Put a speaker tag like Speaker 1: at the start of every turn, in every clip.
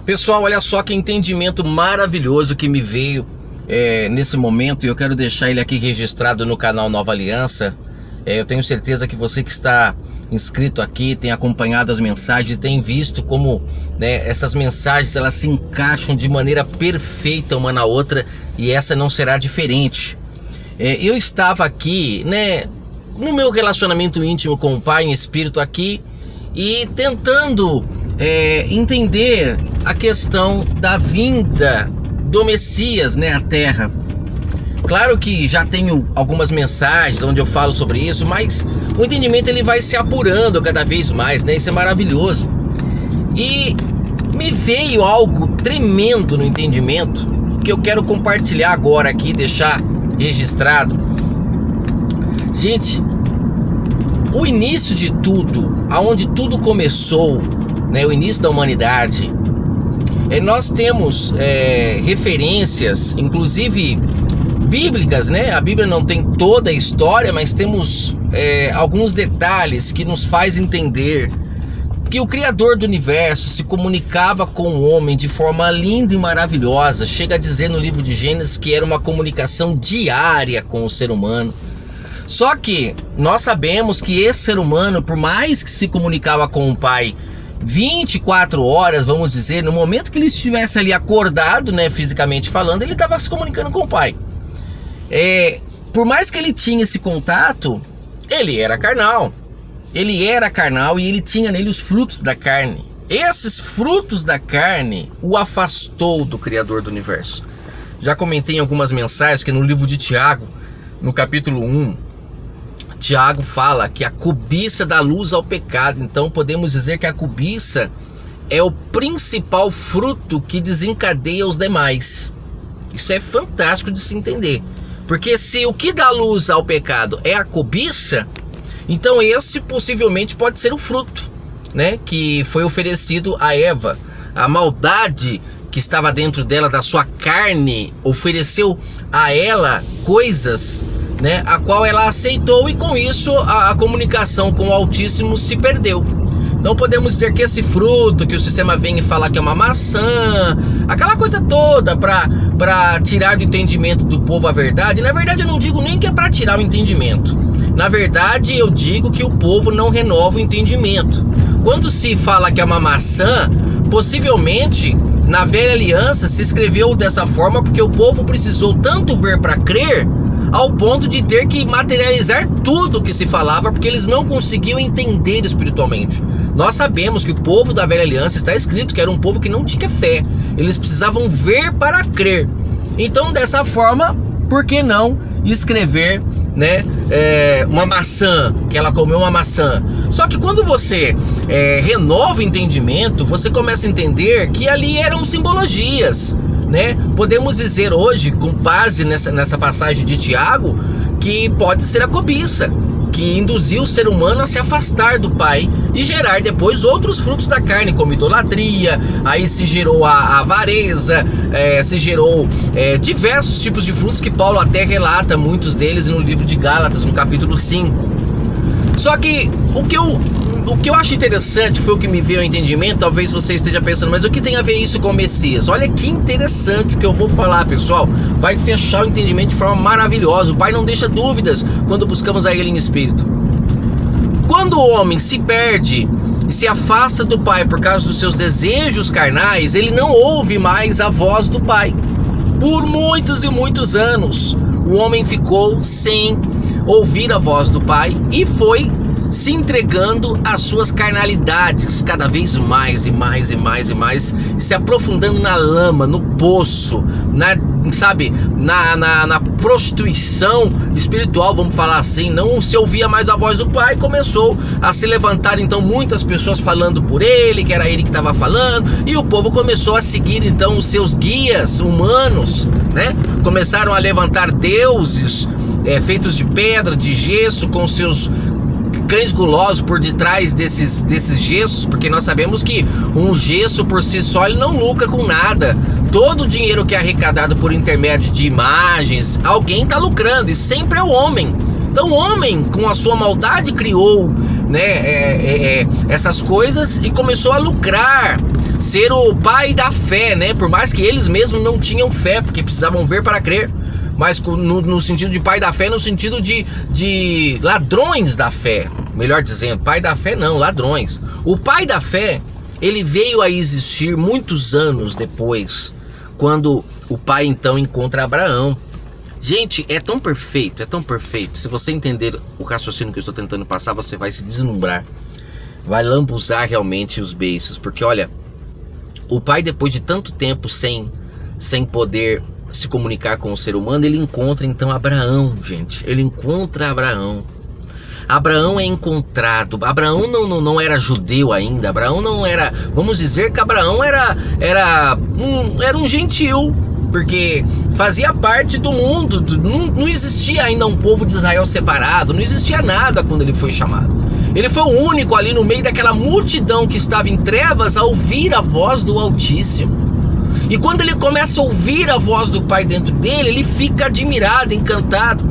Speaker 1: Pessoal, olha só que entendimento maravilhoso que me veio nesse momento, e eu quero deixar ele aqui registrado no canal Nova Aliança. Eu tenho certeza que você que está inscrito aqui tem acompanhado as mensagens, tem visto como, né, essas mensagens elas se encaixam de maneira perfeita uma na outra, e essa não será diferente. Eu estava aqui, né, no meu relacionamento íntimo com o Pai em espírito aqui, e tentando entender a questão da vinda do Messias, né, à Terra. Claro que já tenho algumas mensagens onde eu falo sobre isso, mas o entendimento ele vai se apurando cada vez mais, né? Isso é maravilhoso. E me veio algo tremendo no entendimento que eu quero compartilhar agora aqui, deixar registrado. Gente, o início de tudo, aonde tudo começou, né, o início da humanidade, nós temos referências, inclusive bíblicas, né? A Bíblia não tem toda a história, mas temos alguns detalhes que nos faz entender que o Criador do Universo se comunicava com o homem de forma linda e maravilhosa. Chega a dizer no livro de Gênesis que era uma comunicação diária com o ser humano. Só que nós sabemos que esse ser humano, por mais que se comunicava com o Pai 24 horas, vamos dizer, no momento que ele estivesse ali acordado, né, fisicamente falando, ele estava se comunicando com o Pai. Por mais que ele tinha esse contato, ele era carnal. Ele era carnal e ele tinha nele os frutos da carne. Esses frutos da carne o afastou do Criador do Universo. Já comentei em algumas mensagens que no livro de Tiago, no capítulo 1, Tiago fala que a cobiça dá luz ao pecado. Então podemos dizer que a cobiça é o principal fruto que desencadeia os demais. Isso é fantástico de se entender. Porque se o que dá luz ao pecado é a cobiça, então esse possivelmente pode ser o fruto, né, que foi oferecido a Eva. A maldade que estava dentro dela, da sua carne, ofereceu a ela coisas, né, a qual ela aceitou, e com isso a comunicação com o Altíssimo se perdeu. Então podemos dizer que esse fruto que o sistema vem e fala que é uma maçã, aquela coisa toda para tirar do entendimento do povo a verdade, na verdade eu não digo nem que é para tirar o entendimento. Na verdade eu digo que o povo não renova o entendimento. Quando se fala que é uma maçã, possivelmente na velha aliança se escreveu dessa forma porque o povo precisou tanto ver para crer, ao ponto de ter que materializar tudo o que se falava, porque eles não conseguiam entender espiritualmente. Nós sabemos que o povo da velha aliança, está escrito que era um povo que não tinha fé. Eles precisavam ver para crer. Então, dessa forma, por que não escrever, né, uma maçã, que ela comeu uma maçã? Só que quando você renova o entendimento, você começa a entender que ali eram simbologias, né? Podemos dizer hoje, com base nessa passagem de Tiago, que pode ser a cobiça, que induziu o ser humano a se afastar do Pai e gerar depois outros frutos da carne, como idolatria. Aí se gerou a avareza, se gerou diversos tipos de frutos que Paulo até relata, muitos deles no livro de Gálatas, no capítulo 5. Só que o que eu acho interessante foi o que me veio ao entendimento. Talvez você esteja pensando, mas o que tem a ver isso com o Messias? Olha que interessante o que eu vou falar, pessoal. Vai fechar o entendimento de forma maravilhosa. O Pai não deixa dúvidas quando buscamos a Ele em espírito. Quando o homem se perde e se afasta do Pai por causa dos seus desejos carnais, ele não ouve mais a voz do Pai. Por muitos e muitos anos, o homem ficou sem ouvir a voz do Pai e foi se entregando às suas carnalidades cada vez mais e mais e mais e mais, se aprofundando na lama, no poço, na prostituição espiritual, vamos falar assim. Não se ouvia mais a voz do Pai. Começou a se levantar então muitas pessoas falando por ele, que era ele que estava falando, e o povo começou a seguir então os seus guias humanos, né? Começaram a levantar deuses feitos de pedra, de gesso, com seus cães gulosos por detrás desses gessos, porque nós sabemos que um gesso por si só ele não lucra com nada. Todo o dinheiro que é arrecadado por intermédio de imagens, alguém está lucrando, e sempre é o homem. Então o homem, com a sua maldade, criou, né, essas coisas e começou a lucrar ser o pai da fé, né? Por mais que eles mesmos não tinham fé, porque precisavam ver para crer. Mas no sentido de pai da fé, no sentido de ladrões da fé. Melhor dizendo, pai da fé não, ladrões. O pai da fé, ele veio a existir muitos anos depois, quando o pai então encontra Abraão. Gente, é tão perfeito, é tão perfeito. Se você entender o raciocínio que eu estou tentando passar, você vai se deslumbrar. Vai lambuzar realmente os beiços. Porque olha, o pai, depois de tanto tempo sem poder se comunicar com o ser humano, ele encontra então Abraão, gente. Ele encontra Abraão. Abraão é encontrado. Abraão não era judeu ainda. Abraão não era... Vamos dizer que Abraão era um gentil, porque fazia parte do mundo. Não existia ainda um povo de Israel separado. Não existia nada quando ele foi chamado. Ele foi o único ali no meio daquela multidão que estava em trevas a ouvir a voz do Altíssimo. E quando ele começa a ouvir a voz do pai dentro dele, ele fica admirado, encantado,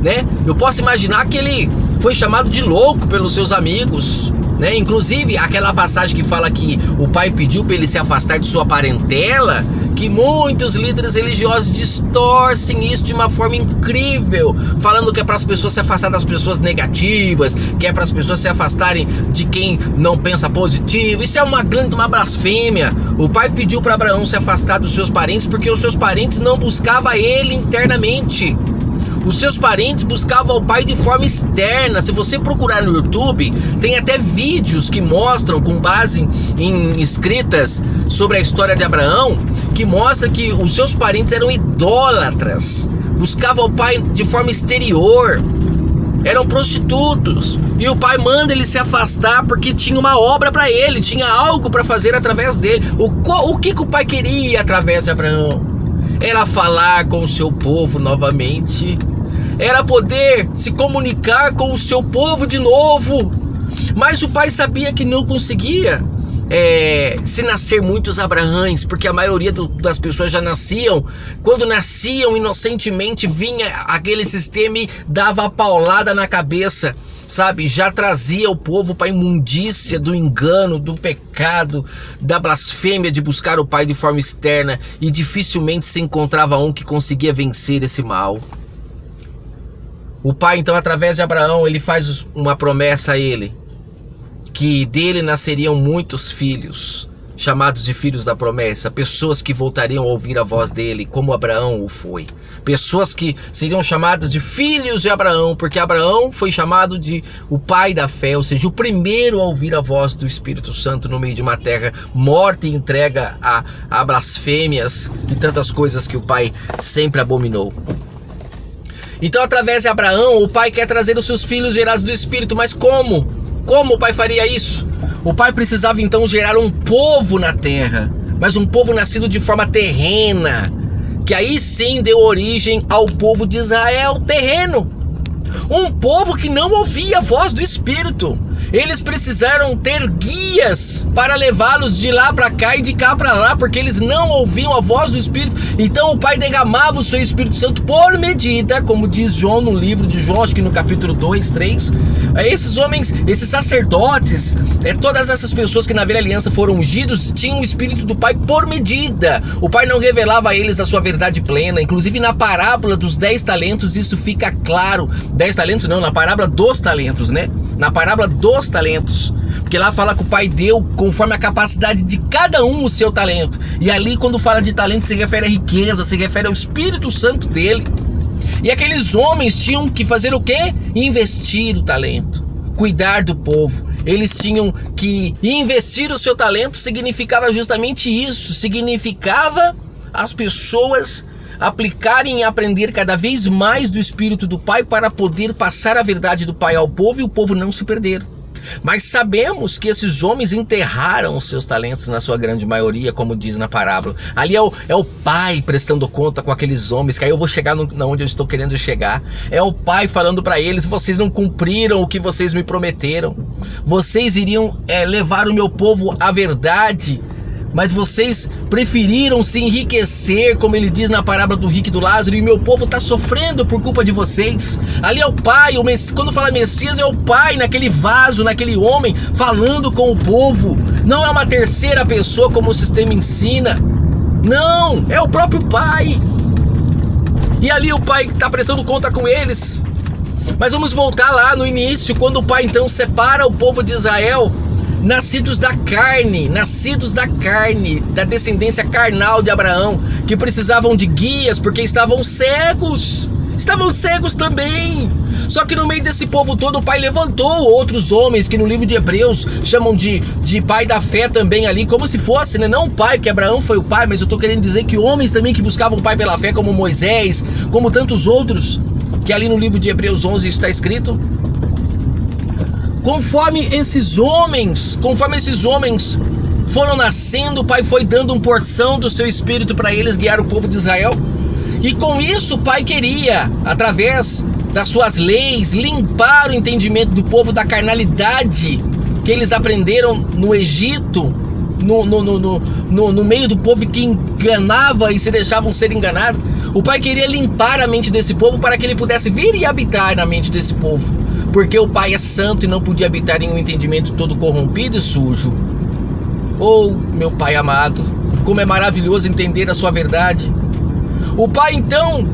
Speaker 1: né? Eu posso imaginar que ele foi chamado de louco pelos seus amigos, né? Inclusive aquela passagem que fala que o pai pediu para ele se afastar de sua parentela, que muitos líderes religiosos distorcem isso de uma forma incrível, falando que é para as pessoas se afastar das pessoas negativas, que é para as pessoas se afastarem de quem não pensa positivo. Isso é uma blasfêmia. O pai pediu para Abraão se afastar dos seus parentes porque os seus parentes não buscavam ele internamente. Os seus parentes buscavam o pai de forma externa. Se você procurar no YouTube, tem até vídeos que mostram, com base em escritas sobre a história de Abraão, que mostra que os seus parentes eram idólatras, buscavam o pai de forma exterior, eram prostitutos. E o pai manda ele se afastar porque tinha uma obra para ele, tinha algo para fazer através dele. O que o pai queria através de Abraão? Era falar com o seu povo novamente, era poder se comunicar com o seu povo de novo. Mas o pai sabia que não conseguia se nascer muitos Abraães, porque a maioria das pessoas já nasciam. Quando nasciam inocentemente, vinha aquele sistema e dava a paulada na cabeça, sabe? Já trazia o povo para a imundícia do engano, do pecado, da blasfêmia de buscar o pai de forma externa, e dificilmente se encontrava um que conseguia vencer esse mal. O pai então, através de Abraão, ele faz uma promessa a ele, que dele nasceriam muitos filhos, chamados de filhos da promessa, pessoas que voltariam a ouvir a voz dele, como Abraão o foi. Pessoas que seriam chamadas de filhos de Abraão, porque Abraão foi chamado de o pai da fé, ou seja, o primeiro a ouvir a voz do Espírito Santo no meio de uma terra morta e entrega a blasfêmias e tantas coisas que o pai sempre abominou. Então, através de Abraão, o pai quer trazer os seus filhos gerados do Espírito. Mas como? Como o pai faria isso? O pai precisava então gerar um povo na terra, mas um povo nascido de forma terrena, que aí sim deu origem ao povo de Israel terreno. Um povo que não ouvia a voz do Espírito. Eles precisaram ter guias para levá-los de lá para cá e de cá para lá, porque eles não ouviam a voz do Espírito. Então o pai derramava o seu Espírito Santo por medida, como diz João no livro de João, acho que no capítulo 2, 3. Esses homens, esses sacerdotes, todas essas pessoas que na velha aliança foram ungidos, tinham o Espírito do pai por medida. O pai não revelava a eles a sua verdade plena. Inclusive na parábola dos 10 talentos isso fica claro. 10 talentos não, na parábola dos talentos, né? Na parábola dos talentos, porque lá fala que o pai deu conforme a capacidade de cada um o seu talento. E ali, quando fala de talento, se refere à riqueza, se refere ao Espírito Santo dele. E aqueles homens tinham que fazer o quê? Investir o talento, cuidar do povo. Eles tinham que investir o seu talento. Significava justamente isso, significava as pessoas aplicarem e aprender cada vez mais do Espírito do Pai para poder passar a verdade do Pai ao povo e o povo não se perder. Mas sabemos que esses homens enterraram os seus talentos na sua grande maioria, como diz na parábola. Ali é o pai prestando conta com aqueles homens, que aí eu vou chegar onde eu estou querendo chegar. É o pai falando para eles: vocês não cumpriram o que vocês me prometeram. Vocês iriam levar o meu povo à verdade, mas vocês preferiram se enriquecer, como ele diz na parábola do rico e do Lázaro, e meu povo está sofrendo por culpa de vocês. Ali é o pai, quando fala Messias, é o pai naquele vaso, naquele homem, falando com o povo. Não é uma terceira pessoa como o sistema ensina. Não, é o próprio Pai. E ali o Pai está prestando conta com eles. Mas vamos voltar lá no início, quando o Pai então separa o povo de Israel, nascidos da carne, da descendência carnal de Abraão, que precisavam de guias porque estavam cegos também. Só que no meio desse povo todo, o Pai levantou outros homens que no livro de Hebreus chamam de pai da fé também ali, como se fosse, né? Não o pai, que Abraão foi o pai, mas eu estou querendo dizer que homens também que buscavam o Pai pela fé, como Moisés, como tantos outros, que ali no livro de Hebreus 11 está escrito. Conforme esses homens foram nascendo, o Pai foi dando uma porção do seu Espírito para eles guiar o povo de Israel. E com isso o Pai queria, através das suas leis, limpar o entendimento do povo da carnalidade que eles aprenderam no Egito, no meio do povo que enganava e se deixavam ser enganados. O Pai queria limpar a mente desse povo para que ele pudesse vir e habitar na mente desse povo, porque o Pai é santo e não podia habitar em um entendimento todo corrompido e sujo. Oh, meu Pai amado, como é maravilhoso entender a sua verdade. O Pai então,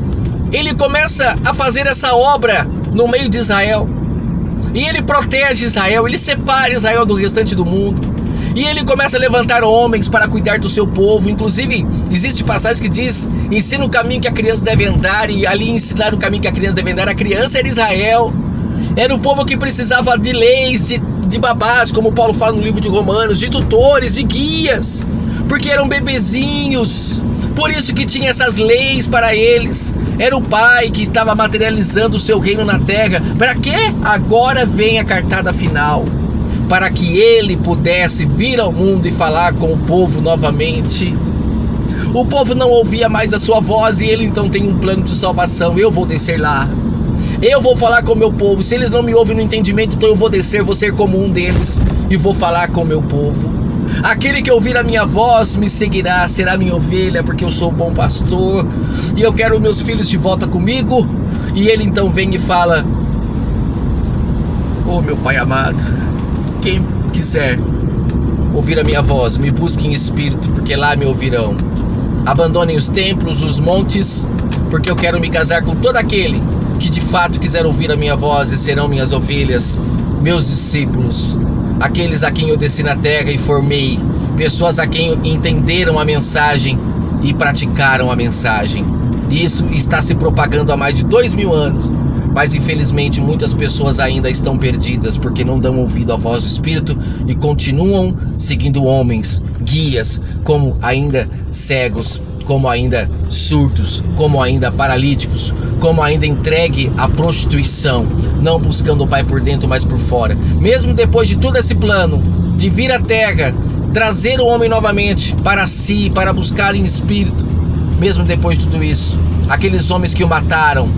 Speaker 1: ele começa a fazer essa obra no meio de Israel, e ele protege Israel, ele separa Israel do restante do mundo, e ele começa a levantar homens para cuidar do seu povo. Inclusive, existe passagem que diz: ensina o caminho que a criança deve andar, e ali ensinar o caminho que a criança deve andar. A criança era Israel, era o povo que precisava de leis, de babás, como Paulo fala no livro de Romanos, de tutores, de guias, porque eram bebezinhos. Por isso que tinha essas leis para eles. Era o Pai que estava materializando o seu reino na terra. Para quê? Agora vem a cartada final, para que ele pudesse vir ao mundo e falar com o povo novamente. O povo não ouvia mais a sua voz, e ele então tem um plano de salvação. Eu vou descer lá, eu vou falar com o meu povo. Se eles não me ouvem no entendimento, então eu vou descer, vou ser como um deles e vou falar com o meu povo. Aquele que ouvir a minha voz me seguirá, será minha ovelha, porque eu sou o bom pastor e eu quero meus filhos de volta comigo. E ele então vem e fala: oh, meu Pai amado, quem quiser ouvir a minha voz, me busque em espírito, porque lá me ouvirão. Abandonem os templos, os montes, porque eu quero me casar com todo aquele que de fato quiser ouvir a minha voz, e serão minhas ovelhas, meus discípulos, aqueles a quem eu desci na terra e formei, pessoas a quem entenderam a mensagem e praticaram a mensagem. E isso está se propagando há mais de 2000 anos, mas infelizmente muitas pessoas ainda estão perdidas, porque não dão ouvido à voz do Espírito e continuam seguindo homens, guias, como ainda cegos, como ainda surdos, como ainda paralíticos, como ainda entregue à prostituição, não buscando o Pai por dentro, mas por fora. Mesmo depois de todo esse plano de vir à terra, trazer o homem novamente para si, para buscar em espírito, mesmo depois de tudo isso, aqueles homens que o mataram,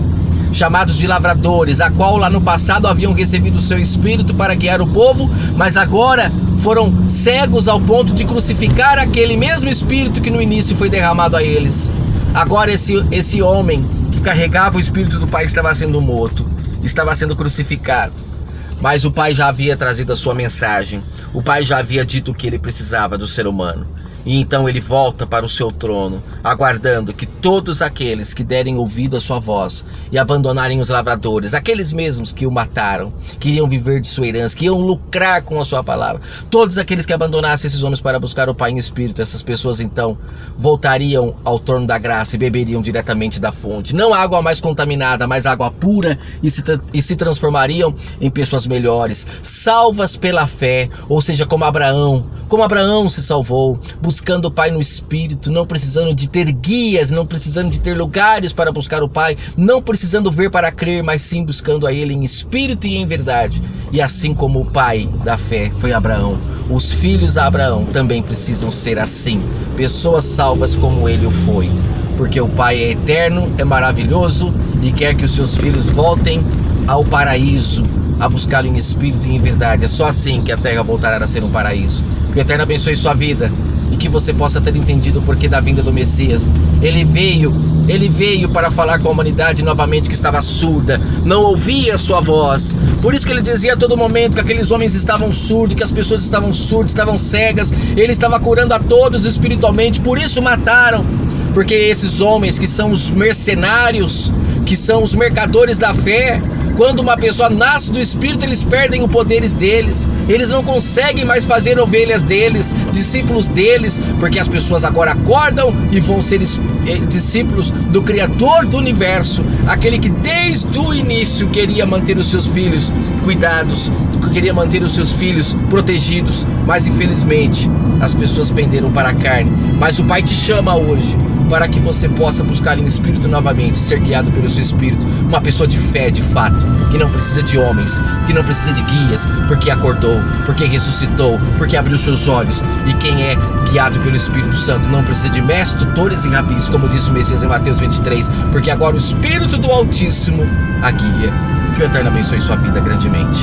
Speaker 1: chamados de lavradores, a qual lá no passado haviam recebido o seu espírito para guiar o povo, mas agora foram cegos ao ponto de crucificar aquele mesmo espírito que no início foi derramado a eles. Agora esse homem que carregava o espírito do Pai estava sendo morto, estava sendo crucificado. Mas o Pai já havia trazido a sua mensagem, o Pai já havia dito o que ele precisava do ser humano. E então ele volta para o seu trono, aguardando que todos aqueles que derem ouvido à sua voz e abandonarem os lavradores, aqueles mesmos que o mataram, queriam viver de sua herança, que iam lucrar com a sua palavra, todos aqueles que abandonassem esses homens para buscar o Pai em espírito, essas pessoas então voltariam ao trono da graça e beberiam diretamente da fonte, não água mais contaminada, mas água pura, e se transformariam em pessoas melhores, salvas pela fé, ou seja, como Abraão se salvou, buscando o Pai no Espírito, não precisando de ter guias, não precisando de ter lugares para buscar o Pai, não precisando ver para crer, mas sim buscando a Ele em espírito e em verdade. E assim como o Pai da fé foi Abraão, os filhos de Abraão também precisam ser assim, pessoas salvas como ele o foi, porque o Pai é eterno, é maravilhoso e quer que os seus filhos voltem ao paraíso, a buscá-lo em espírito e em verdade. É só assim que a terra voltará a ser um paraíso. Que o Eterno abençoe sua vida e que você possa ter entendido o porquê da vinda do Messias. Ele veio para falar com a humanidade novamente que estava surda, não ouvia a sua voz. Por isso que ele dizia a todo momento que aqueles homens estavam surdos, que as pessoas estavam surdas, estavam cegas. Ele estava curando a todos espiritualmente, por isso mataram. Porque esses homens que são os mercenários, que são os mercadores da fé, quando uma pessoa nasce do Espírito, eles perdem os poderes deles. Eles não conseguem mais fazer ovelhas deles, discípulos deles, porque as pessoas agora acordam e vão ser discípulos do Criador do Universo, aquele que desde o início queria manter os seus filhos cuidados, queria manter os seus filhos protegidos, mas infelizmente as pessoas penderam para a carne. Mas o Pai te chama hoje para que você possa buscar em espírito novamente, ser guiado pelo seu espírito, uma pessoa de fé, de fato, que não precisa de homens, que não precisa de guias, porque acordou, porque ressuscitou, porque abriu seus olhos. E quem é guiado pelo Espírito Santo não precisa de mestres, tutores e rabis, como disse o Messias em Mateus 23, porque agora o Espírito do Altíssimo a guia. Que o Eterno abençoe sua vida grandemente.